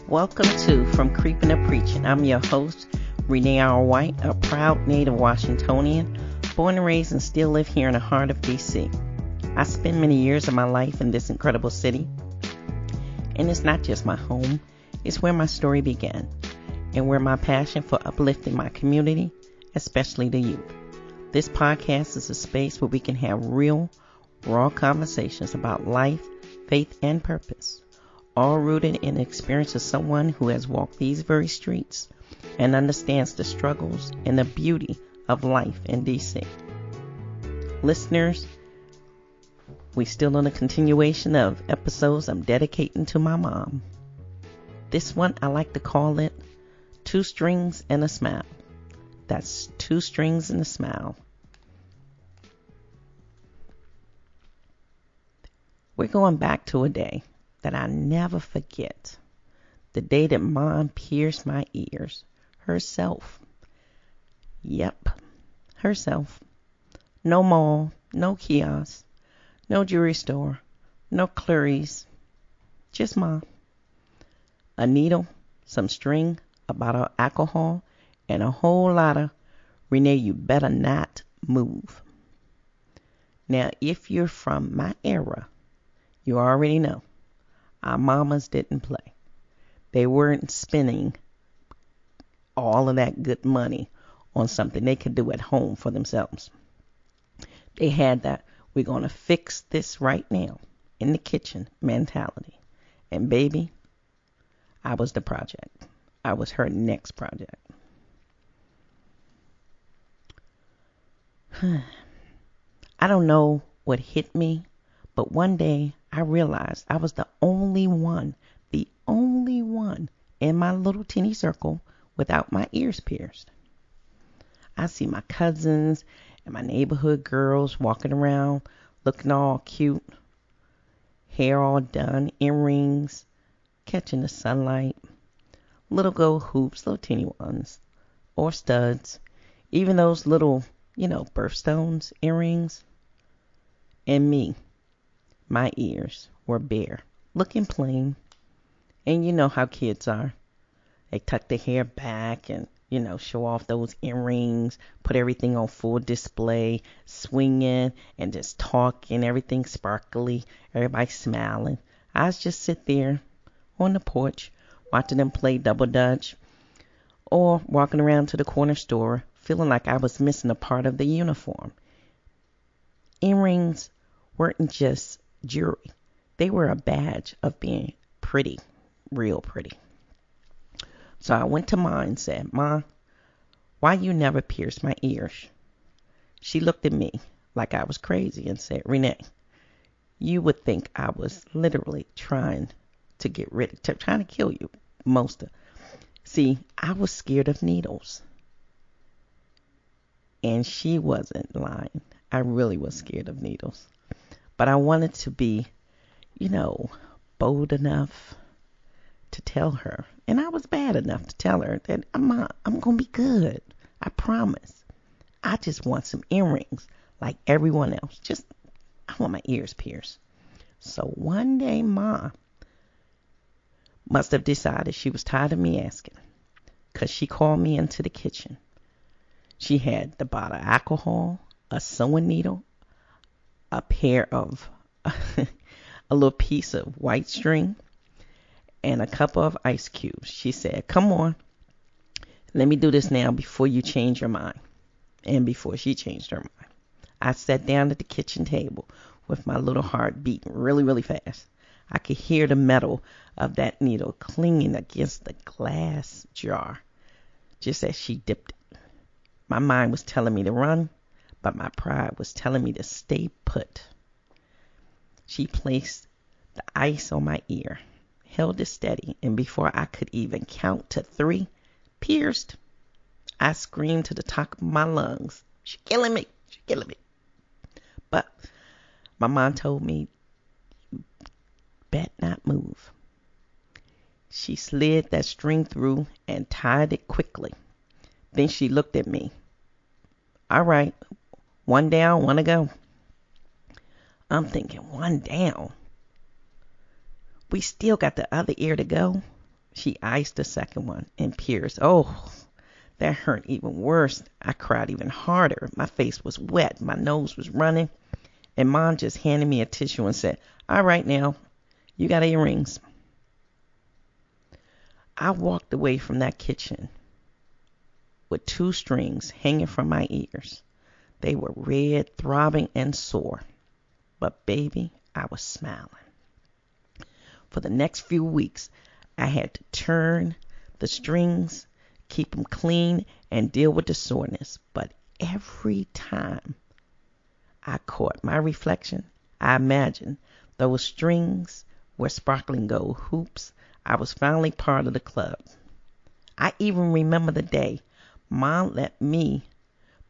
Welcome to From Creeping to Preaching. I'm your host, Renee R. White, a proud native Washingtonian, born and raised and still live here in the heart of D.C. I spent many years of my life in this incredible city, and it's not just my home, it's where my story began, and where my passion for uplifting my community, especially the youth. This podcast is a space where we can have real, raw conversations about life, faith, and purpose, all rooted in the experience of someone who has walked these very streets and understands the struggles and the beauty of life in D.C. Listeners, we still on a continuation of episodes I'm dedicating to my mom. This one, I like to call it Two Strings and a Smile. That's Two Strings and a Smile. We're going back to a day that I never forget. The day that Mom pierced my ears. Herself. Yep. Herself. No mall. No kiosk. No jewelry store. No Clurries. Just Mom. A needle. Some string. A bottle of alcohol. And a whole lot of, Renee, you better not move. Now, if you're from my era, you already know. Our mamas didn't play. They weren't spending all of that good money on something they could do at home for themselves. They had that, we're going to fix this right now in the kitchen mentality. And baby, I was the project. I was her next project. I don't know what hit me, but one day I realized I was the only one in my little teeny circle without my ears pierced. I see my cousins and my neighborhood girls walking around looking all cute, hair all done, earrings, catching the sunlight, little gold hoops, little teeny ones, or studs, even those little, birthstones, earrings. And me, my ears were bare, looking plain. And you know how kids are. They tuck their hair back and, show off those earrings, put everything on full display, swinging and just talking, everything sparkly, everybody smiling. I was just sit there on the porch watching them play double dutch or walking around to the corner store feeling like I was missing a part of the uniform. Earrings weren't just jewelry. They were a badge of being pretty, real pretty. So I went to Ma and said, Ma, why you never pierced my ears? She looked at me like I was crazy and said, Renee, you would think I was literally trying to kill you. See, I was scared of needles. And she wasn't lying. I really was scared of needles. But I wanted to be, bold enough to tell her. And I was bad enough to tell her that I'm going to be good. I promise. I just want some earrings like everyone else. I want my ears pierced. So one day, Ma must have decided she was tired of me asking, because she called me into the kitchen. She had the bottle of alcohol, a sewing needle, a pair of a little piece of white string, and a couple of ice cubes. She said, come on, let me do this now before you change your mind. And before she changed her mind, I sat down at the kitchen table with my little heart beating really, really fast. I could hear the metal of that needle clinging against the glass jar just as she dipped it. My mind was telling me to run, but my pride was telling me to stay put. She placed the ice on my ear, held it steady, and before I could even count to 3, pierced. I screamed to the top of my lungs, she's killing me, she's killing me. But my mom told me, you bet not move. She slid that string through and tied it quickly. Then she looked at me. All right, one down, one to go. I'm thinking, one down? We still got the other ear to go? She iced the second one and pierced. Oh, that hurt even worse. I cried even harder. My face was wet. My nose was running. And Mom just handed me a tissue and said, all right now, you got earrings. I walked away from that kitchen with 2 strings hanging from my ears. They were red, throbbing, and sore. But baby, I was smiling. For the next few weeks, I had to turn the strings, keep them clean, and deal with the soreness. But every time I caught my reflection, I imagined those strings were sparkling gold hoops. I was finally part of the club. I even remember the day Mom let me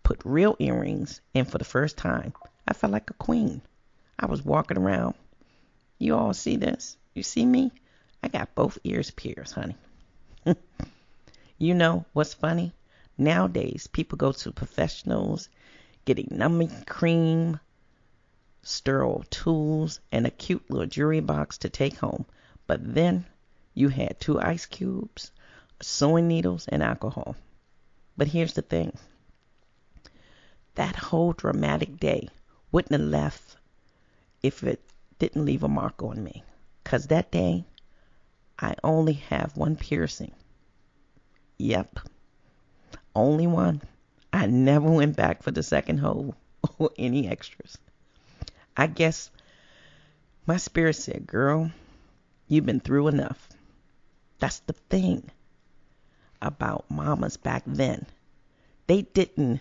put real earrings in for the first time. I felt like a queen. I was walking around. You all see this? You see me? I got both ears pierced, honey. You know what's funny? Nowadays, people go to professionals getting numbing cream, sterile tools, and a cute little jewelry box to take home. But then you had 2 ice cubes, sewing needles, and alcohol. But here's the thing. That whole dramatic day wouldn't have left if it didn't leave a mark on me. 'Cause that day, I only have 1 piercing. Yep. Only 1. I never went back for the second hole or any extras. I guess my spirit said, girl, you've been through enough. That's the thing about mamas back then. They didn't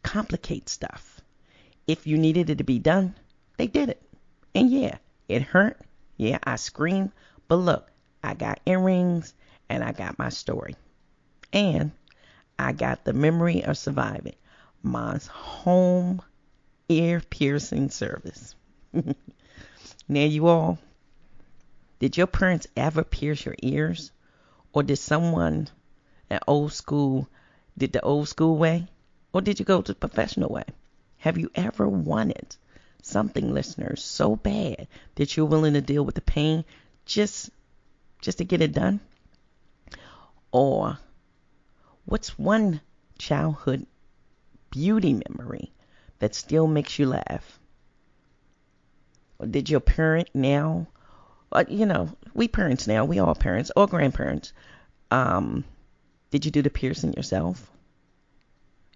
complicate stuff. If you needed it to be done, they did it. And yeah, it hurt. Yeah, I screamed. But look, I got earrings and I got my story. And I got the memory of surviving Mom's home ear piercing service. Now you all, did your parents ever pierce your ears? Or did someone did the old school way? Or did you go the professional way? Have you ever wanted something, listeners, so bad that you're willing to deal with the pain just to get it done? Or what's one childhood beauty memory that still makes you laugh? Or did your parent now, we parents now, we all parents or grandparents, did you do the piercing yourself?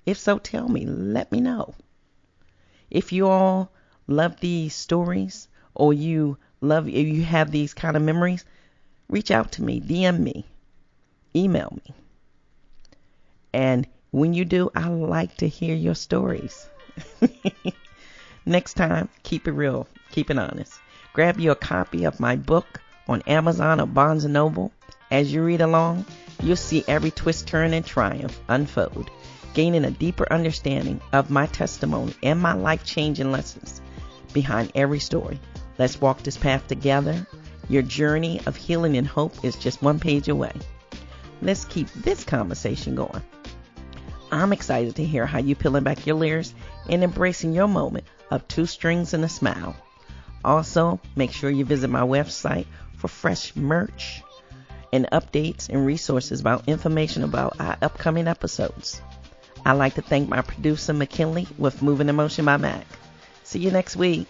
If so, tell me, let me know. If you all love these stories or you have these kind of memories, reach out to me, DM me, email me. And when you do, I like to hear your stories. Next time, keep it real, keep it honest. Grab you a copy of my book on Amazon or Barnes & Noble. As you read along, you'll see every twist, turn, and triumph unfold, gaining a deeper understanding of my testimony and my life-changing lessons behind every story. Let's walk this path together. Your journey of healing and hope is just 1 page away. Let's keep this conversation going. I'm excited to hear how you peeling back your layers and embracing your moment of 2 strings and a smile. Also, make sure you visit my website for fresh merch and updates and resources about information about our upcoming episodes. I'd like to thank my producer, McKinley, with Moving Emotion by Mac. See you next week.